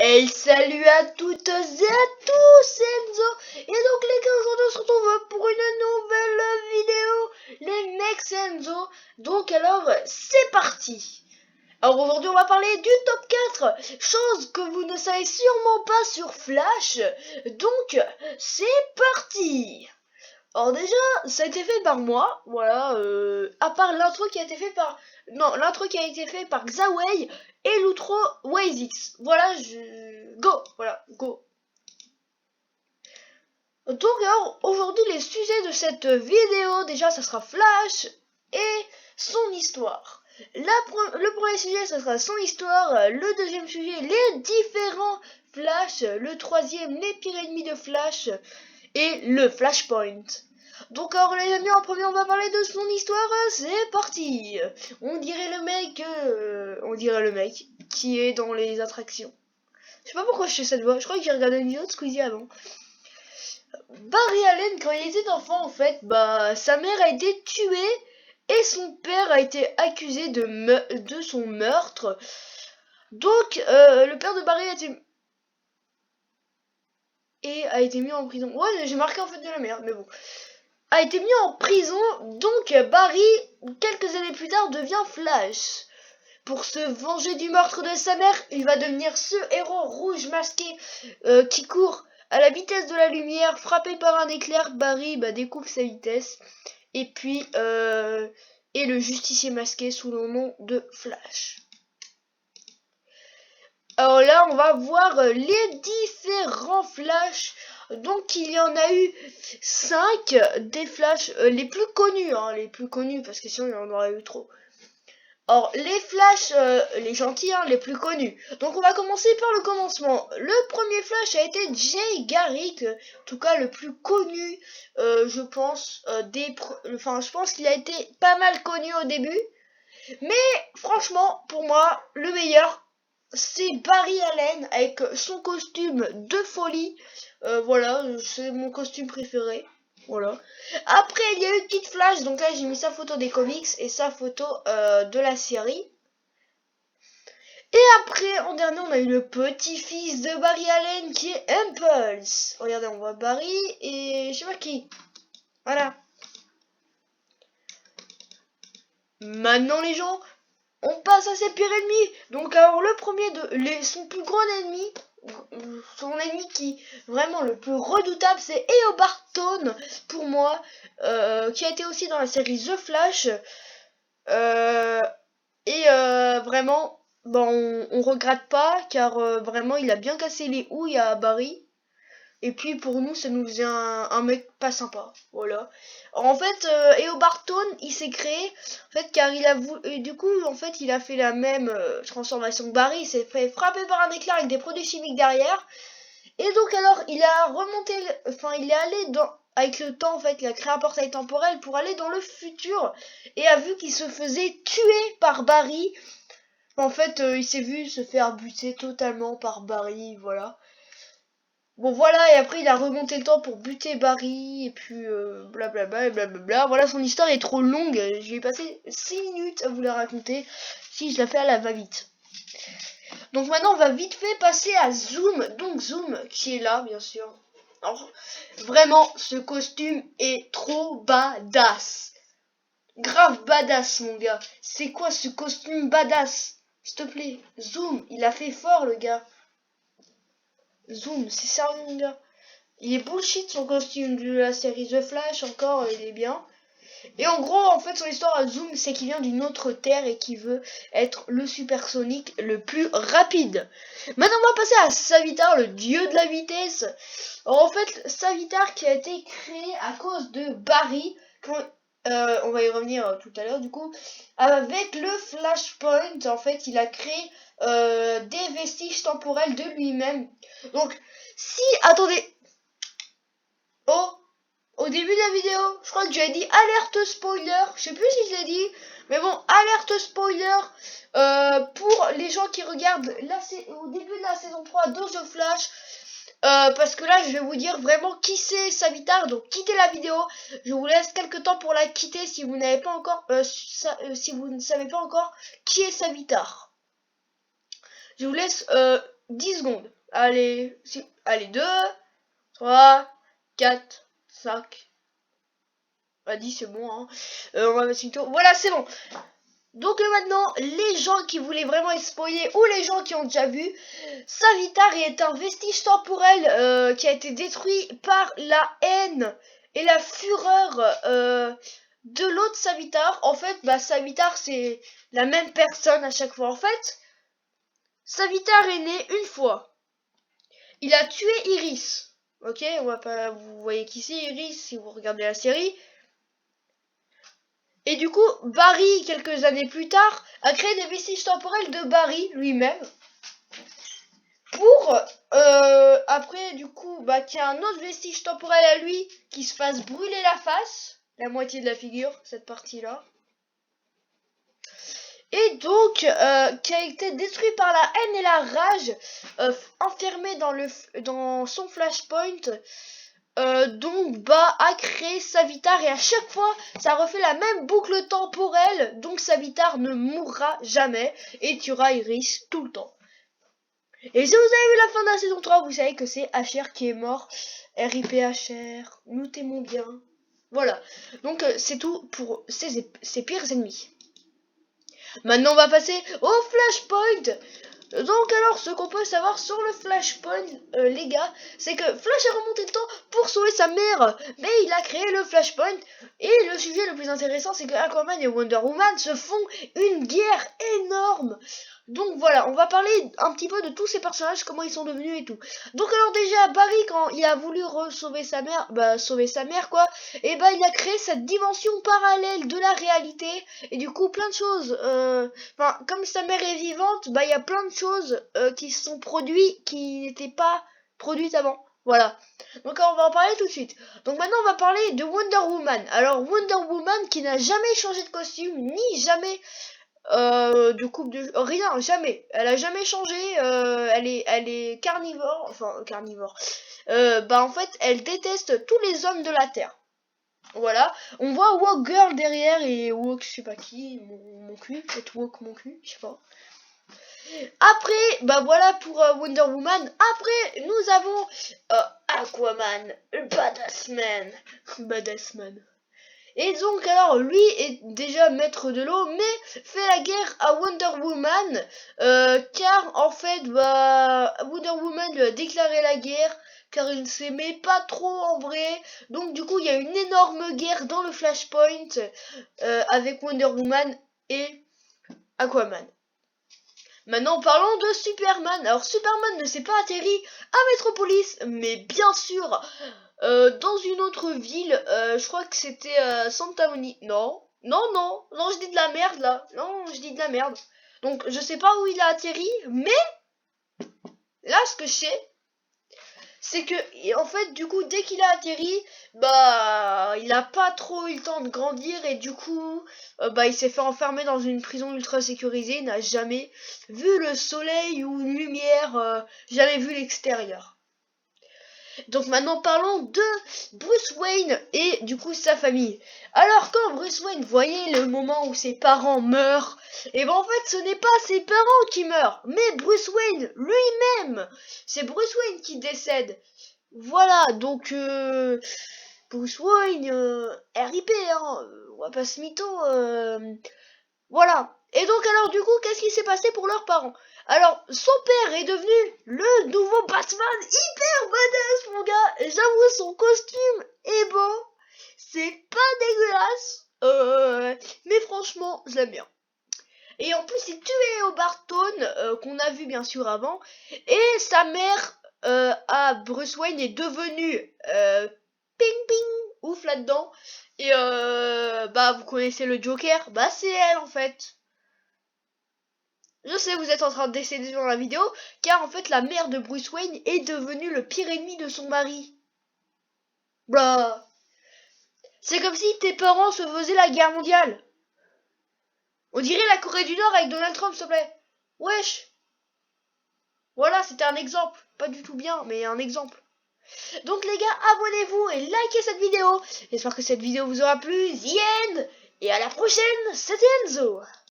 Et salut à toutes et à tous, c'est Enzo. Et donc les gars, aujourd'hui on se retrouve pour une nouvelle vidéo. Les mecs, c'est Enzo. Donc alors, c'est parti. Alors aujourd'hui on va parler du top 4, chose que vous ne savez sûrement pas sur Flash. Donc, c'est parti. Alors déjà, ça a été fait par moi, voilà, à part l'intro qui a été fait par... Non, l'intro qui a été fait par Xaway et l'outro WazeX. Voilà, Go, voilà, go. Donc alors, aujourd'hui, les sujets de cette vidéo, déjà, ça sera Flash et son histoire. Le premier sujet, ça sera son histoire. Le deuxième sujet, les différents Flash. Le troisième, les pires ennemis de Flash. Et le Flashpoint. Donc alors les amis, en premier on va parler de son histoire, c'est parti. On dirait le mec qui est dans les attractions. Je sais pas pourquoi je fais cette voix, je crois que j'ai regardé une vidéo de Squeezie avant. Barry Allen, quand il était enfant en fait, sa mère a été tuée et son père a été accusé de son meurtre. Donc le père de Barry a été mis en prison. Ouais, j'ai marqué en fait de la merde, mais bon. A été mis en prison, donc Barry, quelques années plus tard, devient Flash. Pour se venger du meurtre de sa mère, il va devenir ce héros rouge masqué qui court à la vitesse de la lumière. Frappé par un éclair, Barry découvre sa vitesse. Et puis, et le justicier masqué sous le nom de Flash. Alors là, on va voir les différents Flash. Donc il y en a eu 5 des Flash les plus connus, parce que sinon il y en aurait eu trop. Or les Flash, les gentils, les plus connus. Donc on va commencer par le commencement. Le premier Flash a été Jay Garrick, en tout cas le plus connu, je pense. Je pense qu'il a été pas mal connu au début. Mais franchement, pour moi, le meilleur, c'est Barry Allen avec son costume de folie. Voilà, c'est mon costume préféré. Voilà. Après, il y a eu Kid Flash. Donc là, j'ai mis sa photo des comics et sa photo de la série. Et après, en dernier, on a eu le petit-fils de Barry Allen qui est Impulse. Regardez, on voit Barry et je sais pas qui. Voilà. Maintenant, les gens, on passe à ses pires ennemis. Donc alors le premier son plus gros ennemi, son ennemi qui vraiment le plus redoutable, c'est Eobard Thawne pour moi, qui a été aussi dans la série The Flash. Vraiment, on regrette pas car vraiment il a bien cassé les houilles à Barry. Et puis pour nous, ça nous faisait un mec pas sympa. Voilà. Alors, en fait, Eobard Thawne, il s'est créé en fait car il a voulu, du coup en fait il a fait la même transformation que Barry. Il s'est fait frapper par un éclair avec des produits chimiques derrière. Et donc alors il a remonté, il est allé avec le temps en fait, il a créé un portail temporel pour aller dans le futur et a vu qu'il se faisait tuer par Barry. En fait, il s'est vu se faire buter totalement par Barry, voilà. Bon voilà, et après il a remonté le temps pour buter Barry, et puis blablabla et blablabla. Voilà, son histoire est trop longue, je vais passer 6 minutes à vous la raconter, si je la fais à la va-vite. Donc maintenant on va vite fait passer à Zoom, donc Zoom qui est là bien sûr. Alors, vraiment, ce costume est trop badass. Grave badass mon gars, c'est quoi ce costume badass? S'il te plaît, Zoom, il a fait fort le gars. Zoom, c'est sérieux mon gars. Il est bullshit son costume de la série The Flash, encore il est bien. Et en gros, en fait, son histoire à Zoom, c'est qu'il vient d'une autre terre et qu'il veut être le supersonique le plus rapide. Maintenant, on va passer à Savitar, le dieu de la vitesse. Alors, en fait, Savitar qui a été créé à cause de Barry, on va y revenir tout à l'heure du coup, avec le Flashpoint, en fait, il a créé des vestiges temporels de lui-même. Donc, attendez, au début de la vidéo, je crois que j'ai dit alerte spoiler. Je sais plus si je l'ai dit, mais bon, alerte spoiler pour les gens qui regardent au début de la saison 3 de The Flash. Parce que là, je vais vous dire vraiment qui c'est Savitar. Donc, quittez la vidéo. Je vous laisse quelques temps pour la quitter si vous n'avez pas encore, si vous ne savez pas encore qui est Savitar. Je vous laisse 10 secondes. Allez, allez, 2, 3, 4, 5. 10 c'est bon, hein. On va mettre une tour. Voilà, c'est bon. Donc maintenant, les gens qui voulaient vraiment être spoilés ou les gens qui ont déjà vu, Savitar est un vestige temporel qui a été détruit par la haine et la fureur de l'autre Savitar. En fait, Savitar c'est la même personne à chaque fois. En fait, Savitar est né une fois. Il a tué Iris. Ok, on va pas. Vous voyez qui c'est Iris si vous regardez la série. Et du coup, Barry, quelques années plus tard, a créé des vestiges temporels de Barry lui-même. Pour, après, du coup, qu'il y a un autre vestige temporel à lui qui se fasse brûler la face, la moitié de la figure, cette partie-là. Et donc, qui a été détruit par la haine et la rage, enfermé dans son flashpoint. Donc a créé Savitar et à chaque fois ça refait la même boucle temporelle, donc Savitar ne mourra jamais et tuera Iris tout le temps. Et si vous avez vu la fin de la saison 3, vous savez que c'est HR qui est mort. RIP HR, nous t'aimons bien. Voilà, donc c'est tout pour ses pires ennemis. Maintenant on va passer au flashpoint. Donc alors, ce qu'on peut savoir sur le Flashpoint, les gars, c'est que Flash a remonté le temps pour sauver sa mère, mais il a créé le Flashpoint. Et le sujet le plus intéressant, c'est que Aquaman et Wonder Woman se font une guerre énorme. Donc voilà, on va parler un petit peu de tous ces personnages, comment ils sont devenus et tout. Donc alors déjà, Barry, quand il a voulu sauver sa mère, quoi, et il a créé cette dimension parallèle de la réalité, et du coup plein de choses, comme sa mère est vivante, il y a plein de choses qui sont produites, qui n'étaient pas produites avant. Voilà. Donc on va en parler tout de suite. Donc maintenant on va parler de Wonder Woman. Alors Wonder Woman qui n'a jamais changé de costume, ni jamais de coupe de rien, jamais. Elle a jamais changé. Elle est carnivore, enfin carnivore. En fait, elle déteste tous les hommes de la terre. Voilà. On voit Walk Girl derrière et Walk je sais pas qui, mon cul, peut-être Walk mon cul, je sais pas. Après, voilà pour Wonder Woman. Après, nous avons Aquaman, Badass Man. Badass Man. Et donc alors lui est déjà maître de l'eau mais fait la guerre à Wonder Woman car en fait Wonder Woman lui a déclaré la guerre car il ne s'aimait pas trop en vrai. Donc du coup il y a une énorme guerre dans le Flashpoint avec Wonder Woman et Aquaman. Maintenant parlons de Superman. Alors Superman ne s'est pas atterri à Metropolis mais bien sûr dans une autre ville, je crois que c'était Santa Monica. Non, je dis de la merde là. Non, je dis de la merde. Donc je sais pas où il a atterri, mais là ce que je sais, c'est que en fait du coup dès qu'il a atterri, il a pas trop eu le temps de grandir et du coup il s'est fait enfermer dans une prison ultra sécurisée, il n'a jamais vu le soleil ou une lumière, jamais vu l'extérieur. Donc maintenant parlons de Bruce Wayne et du coup sa famille. Alors quand Bruce Wayne voyait le moment où ses parents meurent, et en fait ce n'est pas ses parents qui meurent, mais Bruce Wayne lui-même. C'est Bruce Wayne qui décède. Voilà, donc Bruce Wayne, RIP, hein, on va pas se mytho. Voilà. Et donc alors du coup, qu'est-ce qui s'est passé pour leurs parents? Alors, son père est devenu le nouveau Batman, hyper badass mon gars. Et j'avoue, son costume est beau. C'est pas dégueulasse. Mais franchement, je l'aime bien. Et en plus, il tuait au Barton, qu'on a vu bien sûr avant. Et sa mère, à Bruce Wayne, est devenue ping ping ouf là-dedans. Et vous connaissez le Joker, c'est elle en fait. Je sais, vous êtes en train de décéder dans la vidéo, car en fait la mère de Bruce Wayne est devenue le pire ennemi de son mari. C'est comme si tes parents se faisaient la guerre mondiale. On dirait la Corée du Nord avec Donald Trump, s'il te plaît. Wesh. Voilà, c'était un exemple. Pas du tout bien, mais un exemple. Donc les gars, abonnez-vous et likez cette vidéo. J'espère que cette vidéo vous aura plu. The end. Et à la prochaine, c'était Enzo.